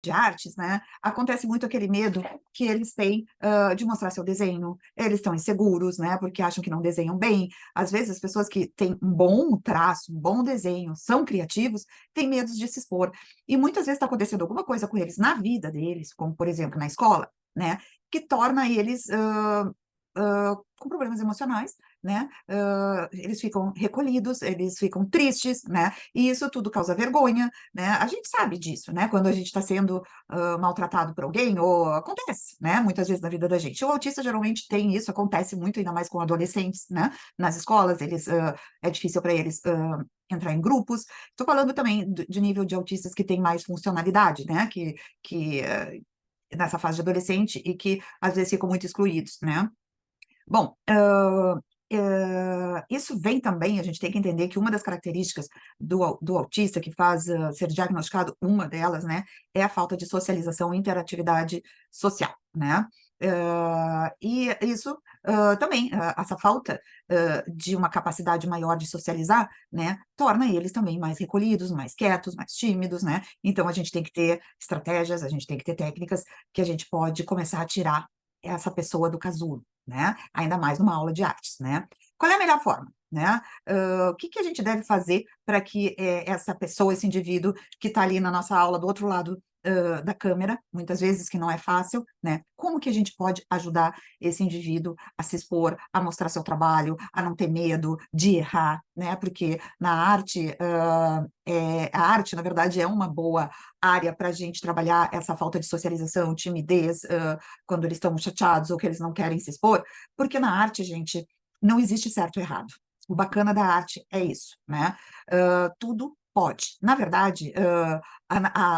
de artes, né, acontece muito aquele medo que eles têm, de mostrar seu desenho, eles estão inseguros, né, porque acham que não desenham bem. Às vezes, as pessoas que têm um bom traço, um bom desenho, são criativos, têm medos de se expor. E muitas vezes está acontecendo alguma coisa com eles na vida deles, como, por exemplo, na escola, né, que torna eles, com problemas emocionais, né, eles ficam recolhidos, eles ficam tristes, né, e isso tudo causa vergonha, né, a gente sabe disso, né, quando a gente está sendo maltratado por alguém, ou acontece, né, muitas vezes na vida da gente. O autista geralmente tem isso, acontece muito, ainda mais com adolescentes, né, nas escolas, eles, é difícil para eles entrar em grupos. Estou falando também de nível de autistas que tem mais funcionalidade, né, que nessa fase de adolescente e que às vezes ficam muito excluídos, né. Bom, isso vem também, a gente tem que entender que uma das características do autista que faz ser diagnosticado, uma delas, né, é a falta de socialização e interatividade social, né. E isso também, essa falta de uma capacidade maior de socializar, né, torna eles também mais recolhidos, mais quietos, mais tímidos, né. Então a gente tem que ter estratégias, a gente tem que ter técnicas que a gente pode começar a tirar essa pessoa do casulo, né, ainda mais numa aula de artes, né. Qual é a melhor forma, né? O que que a gente deve fazer para que, essa pessoa, esse indivíduo que está ali na nossa aula do outro lado, da câmera, muitas vezes que não é fácil, né, como que a gente pode ajudar esse indivíduo a se expor, a mostrar seu trabalho, a não ter medo de errar, né, porque na arte, a arte, na verdade, é uma boa área pra gente trabalhar essa falta de socialização, timidez, quando eles estão chateados ou que eles não querem se expor, porque na arte, gente, não existe certo ou errado. O bacana da arte é isso, né, tudo pode. Na verdade,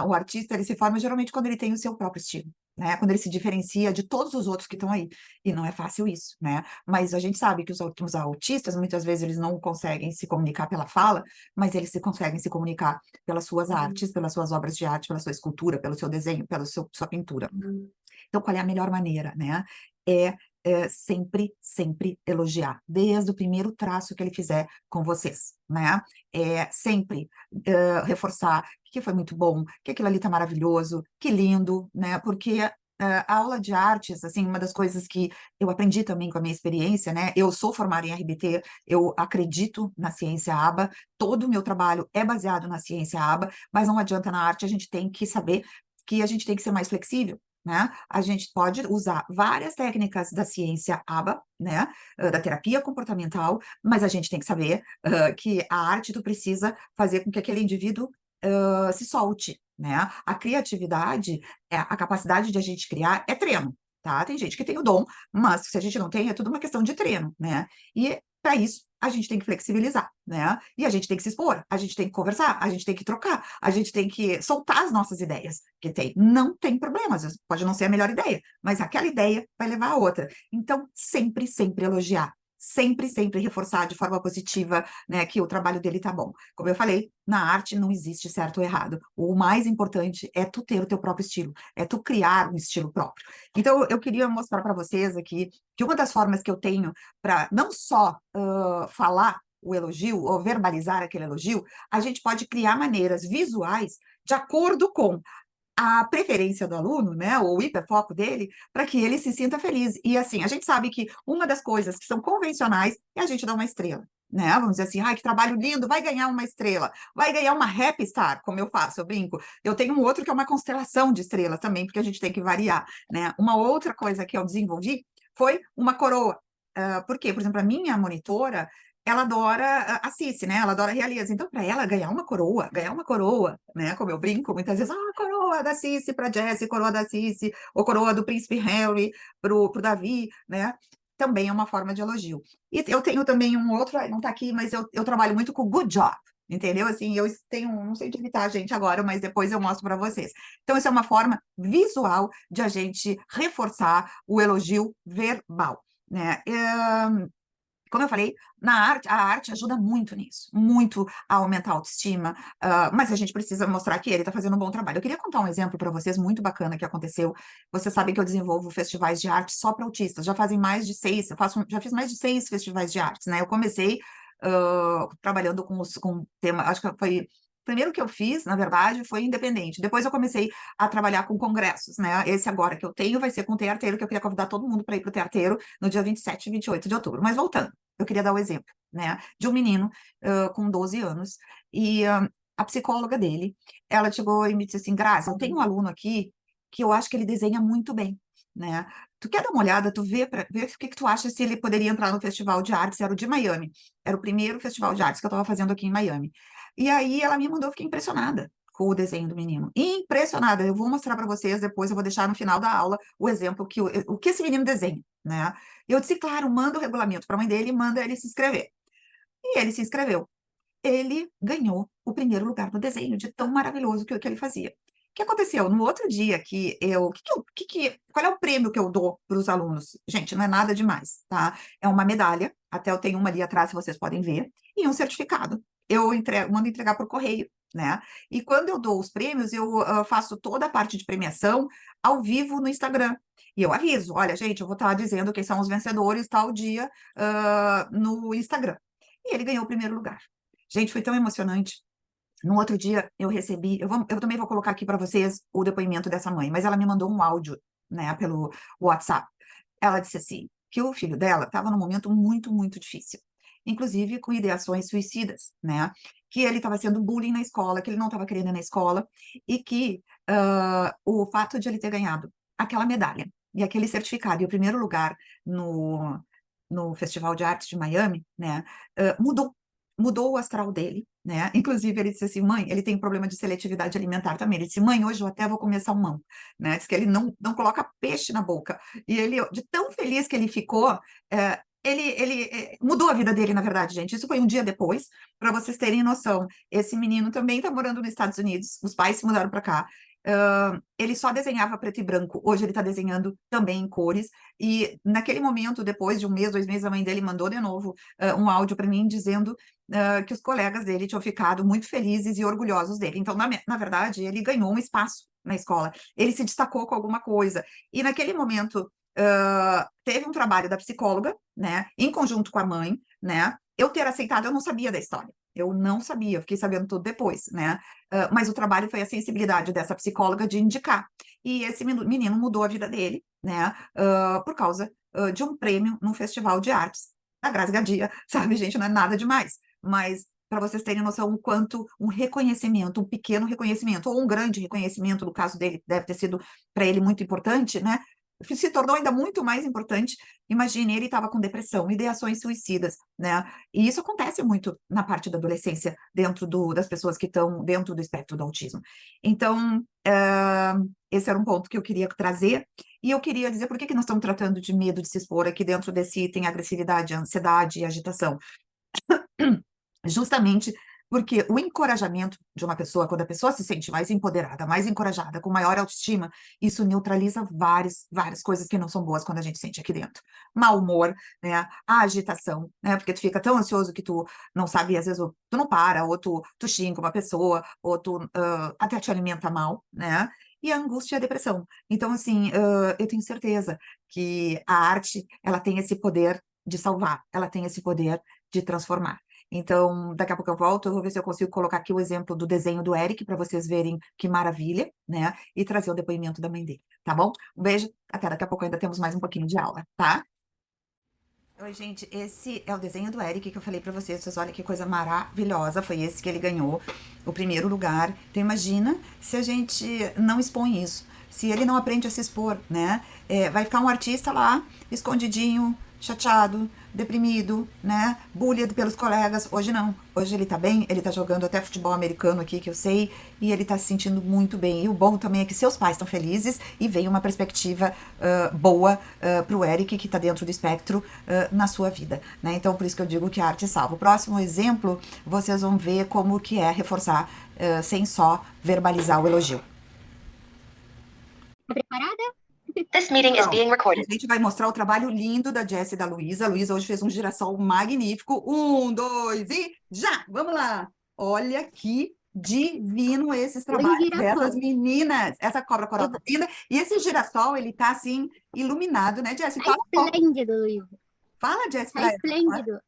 o artista, ele se forma geralmente quando ele tem o seu próprio estilo, né, quando ele se diferencia de todos os outros que estão aí, e não é fácil isso, né. Mas a gente sabe que os autistas, muitas vezes, eles não conseguem se comunicar pela fala, mas eles se conseguem se comunicar pelas suas artes, pelas suas obras de arte, pela sua escultura, pelo seu desenho, pela sua pintura. Então, qual é a melhor maneira, né? É, sempre, sempre elogiar, desde o primeiro traço que ele fizer com vocês, né? Sempre reforçar que foi muito bom, que aquilo ali está maravilhoso, que lindo, né? Porque a aula de artes, assim, uma das coisas que eu aprendi também com a minha experiência, né? Eu sou formada em RBT, eu acredito na ciência ABA, todo o meu trabalho é baseado na ciência ABA, mas não adianta na arte, a gente tem que saber que a gente tem que ser mais flexível, né? A gente pode usar várias técnicas da ciência ABA, né, da terapia comportamental, mas a gente tem que saber, que a arte tu precisa fazer com que aquele indivíduo, se solte, né. A criatividade, a capacidade de a gente criar é treino, tá. Tem gente que tem o dom, mas se a gente não tem, é tudo uma questão de treino, né. E para isso, a gente tem que flexibilizar, né. E a gente tem que se expor, a gente tem que conversar, a gente tem que trocar, a gente tem que soltar as nossas ideias, que tem não tem problema, às vezes pode não ser a melhor ideia, mas aquela ideia vai levar a outra. Então, sempre, sempre elogiar, sempre, sempre reforçar de forma positiva, né, que o trabalho dele tá bom. Como eu falei, na arte não existe certo ou errado. O mais importante é tu ter o teu próprio estilo, é tu criar um estilo próprio. Então, eu queria mostrar para vocês aqui que uma das formas que eu tenho para não só falar o elogio ou verbalizar aquele elogio, a gente pode criar maneiras visuais de acordo com a preferência do aluno, né, ou o hiperfoco dele, para que ele se sinta feliz. E assim, a gente sabe que uma das coisas que são convencionais é a gente dar uma estrela, né? Vamos dizer assim, ai, que trabalho lindo, vai ganhar uma estrela, vai ganhar uma happy star, como eu faço, eu brinco. Eu tenho um outro que é uma constelação de estrelas também, porque a gente tem que variar, né? Uma outra coisa que eu desenvolvi foi uma coroa. Por quê? Por exemplo, a minha monitora, ela adora a Cici, né? Ela adora a realeza. Então, para ela ganhar uma coroa, né? Como eu brinco muitas vezes, coroa da Cici para Jessie, coroa da Cici, ou coroa do príncipe Harry pro Davi, né? Também é uma forma de elogio. E eu tenho também um outro, não está aqui, mas eu trabalho muito com good job, entendeu? Assim, eu tenho, não sei onde está a gente agora, mas depois eu mostro para vocês. Então, isso é uma forma visual de a gente reforçar o elogio verbal, né? Como eu falei, a arte ajuda muito nisso, muito a aumentar a autoestima, mas a gente precisa mostrar que ele está fazendo um bom trabalho. Eu queria contar um exemplo para vocês muito bacana que aconteceu. Vocês sabem que eu desenvolvo festivais de arte só para autistas, já fazem mais de 6, já fiz mais de 6 festivais de artes, né? Eu comecei trabalhando com tema, acho que foi primeiro que eu fiz, na verdade, foi independente. Depois eu comecei a trabalhar com congressos, né? Esse agora que eu tenho vai ser com o tearteiro, que eu queria convidar todo mundo para ir para o tearteiro no dia 27 e 28 de outubro. Mas voltando, eu queria dar o exemplo, né? De um menino com 12 anos, e a psicóloga dele, ela chegou e me disse assim, Graça, eu tenho um aluno aqui que eu acho que ele desenha muito bem, né? Tu quer dar uma olhada, tu vê, ver o que que tu acha se ele poderia entrar no Festival de Artes, era o de Miami, era o primeiro Festival de Artes que eu estava fazendo aqui em Miami. E aí ela me mandou, eu fiquei impressionada com o desenho do menino. Impressionada. Eu vou mostrar para vocês depois, eu vou deixar no final da aula o exemplo que o que esse menino desenha, né? Eu disse, claro, manda o regulamento para a mãe dele e manda ele se inscrever. E ele se inscreveu. Ele ganhou o primeiro lugar no desenho, de tão maravilhoso que ele fazia. O que aconteceu? No outro dia que eu. Qual é o prêmio que eu dou para os alunos? Gente, não é nada demais, tá? É uma medalha, até eu tenho uma ali atrás, se vocês podem ver, e um certificado. Eu mando entregar por correio, né? E quando eu dou os prêmios, eu faço toda a parte de premiação ao vivo no Instagram. E eu aviso: olha, gente, eu vou estar dizendo quem são os vencedores tal dia no Instagram. E ele ganhou o primeiro lugar. Gente, foi tão emocionante. No outro dia, eu recebi, eu também vou colocar aqui para vocês o depoimento dessa mãe, mas ela me mandou um áudio, né, pelo WhatsApp. Ela disse assim, que o filho dela estava num momento muito, muito difícil, inclusive com ideações suicidas, né, que ele estava sendo bullying na escola, que ele não estava querendo ir na escola, e que o fato de ele ter ganhado aquela medalha e aquele certificado e o primeiro lugar no Festival de Artes de Miami, né, mudou o astral dele, né? Inclusive, ele disse assim, mãe, ele tem problema de seletividade alimentar também. Ele disse, mãe, hoje eu até vou comer salmão, né? Diz que ele não coloca peixe na boca. E ele, de tão feliz que ele ficou, ele mudou a vida dele, na verdade, gente. Isso foi um dia depois, para vocês terem noção. Esse menino também está morando nos Estados Unidos, os pais se mudaram para cá. Ele só desenhava preto e branco, hoje ele está desenhando também em cores, e naquele momento, depois de um mês, 2 meses, a mãe dele mandou de novo um áudio para mim dizendo que os colegas dele tinham ficado muito felizes e orgulhosos dele. Então, na verdade, ele ganhou um espaço na escola, ele se destacou com alguma coisa, e naquele momento teve um trabalho da psicóloga, né, em conjunto com a mãe, né, eu ter aceitado, eu não sabia da história, eu não sabia, eu fiquei sabendo tudo depois, né, mas o trabalho foi a sensibilidade dessa psicóloga de indicar, e esse menino mudou a vida dele, né, por causa de um prêmio num festival de artes, da Grazi Gadia, sabe, gente, não é nada demais, mas para vocês terem noção o quanto um reconhecimento, um pequeno reconhecimento, ou um grande reconhecimento, no caso dele, deve ter sido para ele muito importante, né? Se tornou ainda muito mais importante. Imagine, ele estava com depressão, ideações suicidas, né? E isso acontece muito na parte da adolescência, dentro das pessoas que estão dentro do espectro do autismo. Então, esse era um ponto que eu queria trazer. E eu queria dizer por que nós estamos tratando de medo de se expor aqui dentro desse item agressividade, ansiedade e agitação. Justamente porque o encorajamento de uma pessoa, quando a pessoa se sente mais empoderada, mais encorajada, com maior autoestima, isso neutraliza várias coisas que não são boas quando a gente sente aqui dentro. Mau humor, né? A agitação, né? Porque tu fica tão ansioso que tu não sabe, às vezes tu não para, ou tu xinga uma pessoa, ou tu até te alimenta mal, né? E a angústia e a depressão. Então, assim, eu tenho certeza que a arte, ela tem esse poder de salvar, ela tem esse poder de transformar. Então, daqui a pouco eu volto, eu vou ver se eu consigo colocar aqui o exemplo do desenho do Eric, para vocês verem que maravilha, né? E trazer o depoimento da mãe dele, tá bom? Um beijo, até daqui a pouco ainda temos mais um pouquinho de aula, tá? Oi, gente, esse é o desenho do Eric que eu falei para vocês. Vocês olhem que coisa maravilhosa, foi esse que ele ganhou o primeiro lugar. Então, imagina se a gente não expõe isso, se ele não aprende a se expor, né? Vai ficar um artista lá, escondidinho, chateado, deprimido, né? Bullied pelos colegas. Hoje não. Hoje ele tá bem, ele tá jogando até futebol americano aqui, que eu sei, e ele tá se sentindo muito bem. E o bom também é que seus pais estão felizes e vem uma perspectiva boa pro Eric, que tá dentro do espectro, na sua vida, né? Então, por isso que eu digo que a arte salva. O próximo exemplo, vocês vão ver como que é reforçar sem só verbalizar o elogio. Tá preparada? This meeting is being recorded. A gente vai mostrar o trabalho lindo da Jess e da Luísa. A Luísa hoje fez um girassol magnífico. 1, 2 e já! Vamos lá! Olha que divino esses trabalhos dessas meninas. Essa cobra coral tá linda. E esse girassol, ele tá assim, iluminado, né, Jess? Tá esplêndido, Luísa. Fala, Jess, tá esplêndido.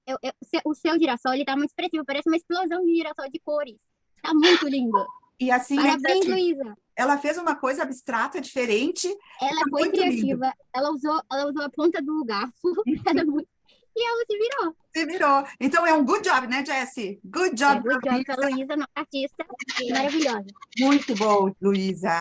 O seu girassol, ele tá muito expressivo. Parece uma explosão de girassol de cores. Tá muito lindo. E assim, né, Parabéns, Jessie, Luísa. ela fez uma coisa abstrata, diferente, e Ela tá foi muito lindo. criativa. Ela usou a ponta do garfo. Ela é muito... E ela se virou. Se virou. Então é um good job, né, Jessie? Good É, job, good job pra Luísa. Luísa, artista maravilhosa. Muito bom, Luísa.